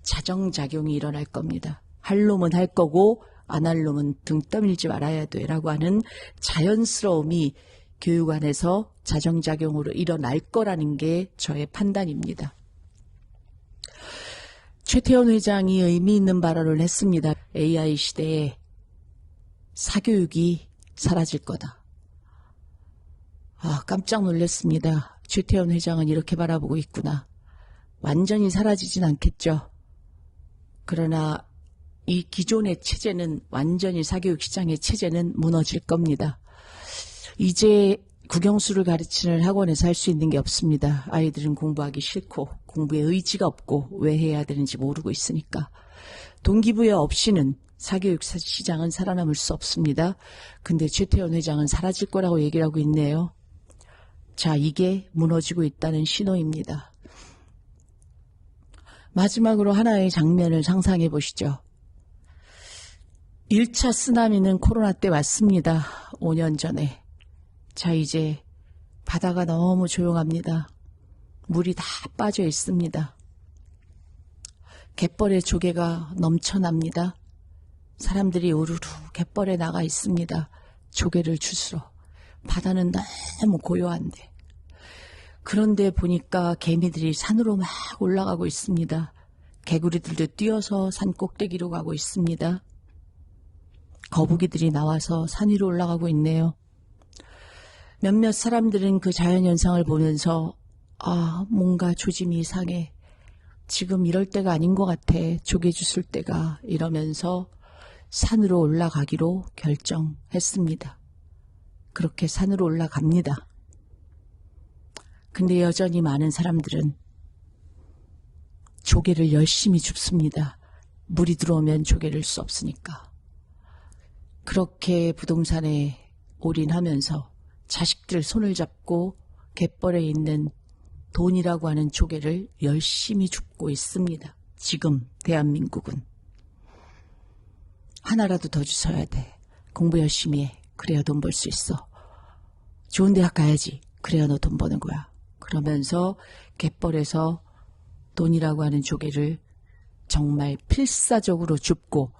자정작용이 일어날 겁니다. 할 놈은 할 거고 안 할 놈은 등 떠밀지 말아야 돼 라고 하는 자연스러움이 교육 안에서 자정작용으로 일어날 거라는 게 저의 판단입니다. 최태원 회장이 의미 있는 발언을 했습니다. AI 시대에 사교육이 사라질 거다. 깜짝 놀랐습니다. 최태원 회장은 이렇게 바라보고 있구나. 완전히 사라지진 않겠죠. 그러나 이 기존의 체제는, 완전히 사교육 시장의 체제는 무너질 겁니다. 이제 국영수를 가르치는 학원에서 할 수 있는 게 없습니다. 아이들은 공부하기 싫고 공부에 의지가 없고 왜 해야 되는지 모르고 있으니까. 동기부여 없이는 사교육 시장은 살아남을 수 없습니다. 근데 최태원 회장은 사라질 거라고 얘기를 하고 있네요. 자, 이게 무너지고 있다는 신호입니다. 마지막으로 하나의 장면을 상상해 보시죠. 1차 쓰나미는 코로나 때 왔습니다. 5년 전에. 자, 이제 바다가 너무 조용합니다. 물이 다 빠져 있습니다. 갯벌에 조개가 넘쳐납니다. 사람들이 우르르 갯벌에 나가 있습니다. 조개를 주스러. 바다는 너무 고요한데. 그런데 보니까 개미들이 산으로 막 올라가고 있습니다. 개구리들도 뛰어서 산 꼭대기로 가고 있습니다. 거북이들이 나와서 산 위로 올라가고 있네요. 몇몇 사람들은 그 자연현상을 보면서 뭔가 조짐이 이상해. 지금 이럴 때가 아닌 것 같아. 조개 주술 때가. 이러면서 산으로 올라가기로 결정했습니다. 그렇게 산으로 올라갑니다. 근데 여전히 많은 사람들은 조개를 열심히 줍습니다. 물이 들어오면 조개를 수 없으니까. 그렇게 부동산에 올인하면서 자식들 손을 잡고 갯벌에 있는 돈이라고 하는 조개를 열심히 줍고 있습니다. 지금 대한민국은. 하나라도 더 주셔야 돼. 공부 열심히 해. 그래야 돈 벌 수 있어. 좋은 대학 가야지. 그래야 너 돈 버는 거야. 그러면서 갯벌에서 돈이라고 하는 조개를 정말 필사적으로 줍고,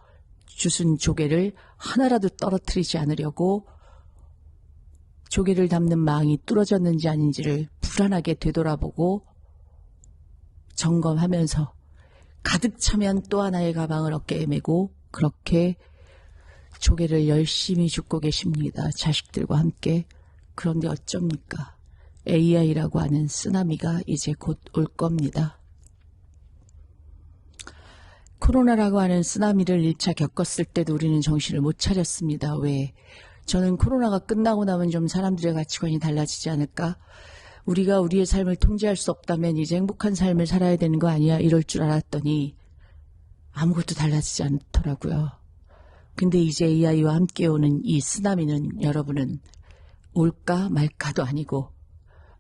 주순 조개를 하나라도 떨어뜨리지 않으려고 조개를 담는 망이 뚫어졌는지 아닌지를 불안하게 되돌아보고 점검하면서 가득 차면 또 하나의 가방을 어깨에 메고 그렇게 조개를 열심히 줍고 계십니다. 자식들과 함께. 그런데 어쩝니까? AI라고 하는 쓰나미가 이제 곧 올 겁니다. 코로나라고 하는 쓰나미를 1차 겪었을 때도 우리는 정신을 못 차렸습니다. 왜? 저는 코로나가 끝나고 나면 좀 사람들의 가치관이 달라지지 않을까? 우리가 우리의 삶을 통제할 수 없다면 이제 행복한 삶을 살아야 되는 거 아니야? 이럴 줄 알았더니 아무것도 달라지지 않더라고요. 근데 이제 이 아이와 함께 오는 이 쓰나미는 여러분은 올까 말까도 아니고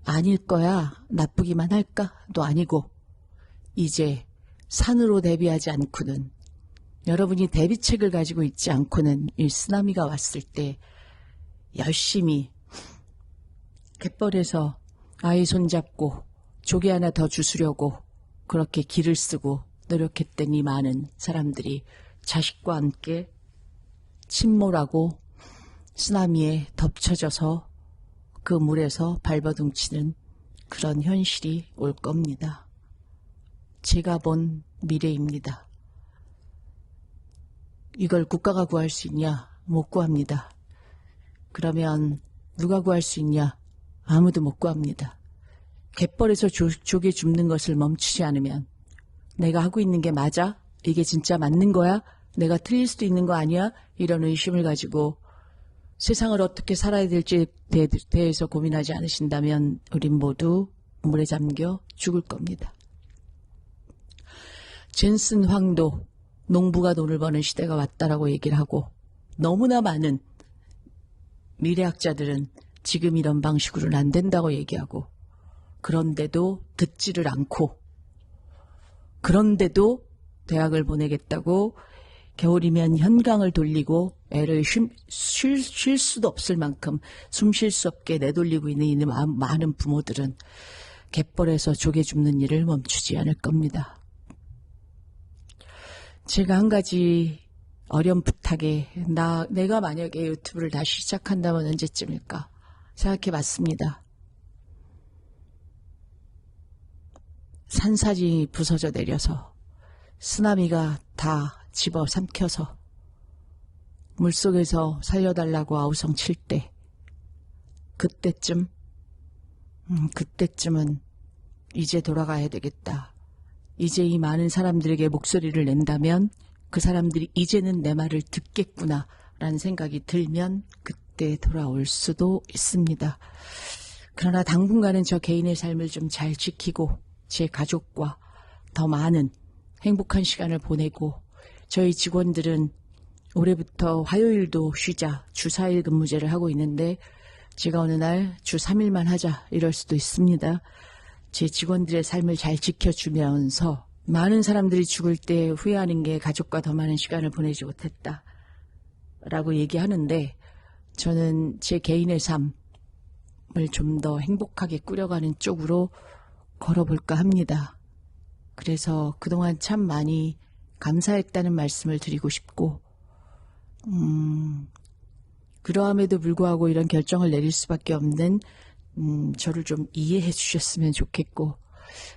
아닐 거야 나쁘기만 할까도 아니고 이제 산으로 대비하지 않고는 여러분이 대비책을 가지고 있지 않고는 이 쓰나미가 왔을 때 열심히 갯벌에서 아이 손잡고 조개 하나 더 주스려고 그렇게 길을 쓰고 노력했던 이 많은 사람들이 자식과 함께 침몰하고 쓰나미에 덮쳐져서 그 물에서 발버둥치는 그런 현실이 올 겁니다. 제가 본 미래입니다. 이걸 국가가 구할 수 있냐? 못 구합니다. 그러면 누가 구할 수 있냐? 아무도 못 구합니다. 갯벌에서 조개 줍는 것을 멈추지 않으면 내가 하고 있는 게 맞아? 이게 진짜 맞는 거야? 내가 틀릴 수도 있는 거 아니야? 이런 의심을 가지고 세상을 어떻게 살아야 될지에 대해서 고민하지 않으신다면 우린 모두 물에 잠겨 죽을 겁니다. 젠슨 황도 농부가 돈을 버는 시대가 왔다라고 얘기를 하고 너무나 많은 미래학자들은 지금 이런 방식으로는 안 된다고 얘기하고 그런데도 듣지를 않고 그런데도 대학을 보내겠다고 겨울이면 현강을 돌리고 애를 쉴 수도 없을 만큼 숨 쉴 수 없게 내돌리고 있는 이 많은 부모들은 갯벌에서 조개 줍는 일을 멈추지 않을 겁니다. 제가 한 가지 어렴풋하게 내가 만약에 유튜브를 다시 시작한다면 언제쯤일까 생각해 봤습니다. 산사진이 부서져 내려서 쓰나미가 다 집어삼켜서 물속에서 살려달라고 아우성 칠 때 그때쯤은 이제 돌아가야 되겠다. 이제 이 많은 사람들에게 목소리를 낸다면 그 사람들이 이제는 내 말을 듣겠구나 라는 생각이 들면 그때 돌아올 수도 있습니다. 그러나 당분간은 저 개인의 삶을 좀 잘 지키고 제 가족과 더 많은 행복한 시간을 보내고 저희 직원들은 올해부터 화요일도 쉬자 주 4일 근무제를 하고 있는데 제가 어느 날 주 3일만 하자 이럴 수도 있습니다. 제 직원들의 삶을 잘 지켜주면서 많은 사람들이 죽을 때 후회하는 게 가족과 더 많은 시간을 보내지 못했다 라고 얘기하는데 저는 제 개인의 삶을 좀 더 행복하게 꾸려가는 쪽으로 걸어볼까 합니다. 그래서 그동안 참 많이 감사했다는 말씀을 드리고 싶고 그러함에도 불구하고 이런 결정을 내릴 수밖에 없는 저를 좀 이해해 주셨으면 좋겠고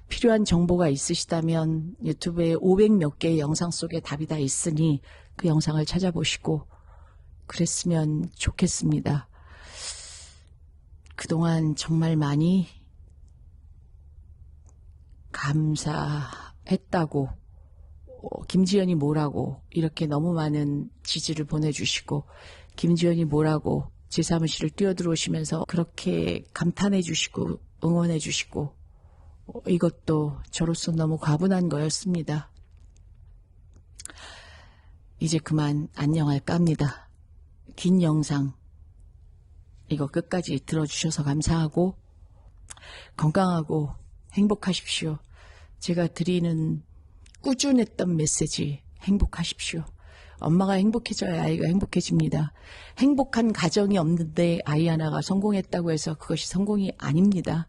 필요한 정보가 있으시다면 유튜브에 500몇 개의 영상 속에 답이 다 있으니 그 영상을 찾아보시고 그랬으면 좋겠습니다. 그동안 정말 많이 감사했다고 김지연이 뭐라고 이렇게 너무 많은 지지를 보내주시고 김지연이 뭐라고 제 사무실을 뛰어들어오시면서 그렇게 감탄해 주시고 응원해 주시고 이것도 저로서 너무 과분한 거였습니다. 이제 그만 안녕할까 합니다. 긴 영상 이거 끝까지 들어주셔서 감사하고 건강하고 행복하십시오. 제가 드리는 꾸준했던 메시지 행복하십시오. 엄마가 행복해져야 아이가 행복해집니다. 행복한 가정이 없는데 아이 하나가 성공했다고 해서 그것이 성공이 아닙니다.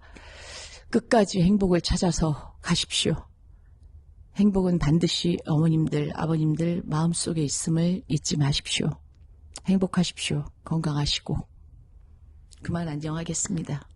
끝까지 행복을 찾아서 가십시오. 행복은 반드시 어머님들, 아버님들 마음속에 있음을 잊지 마십시오. 행복하십시오. 건강하시고. 그만 안녕하겠습니다.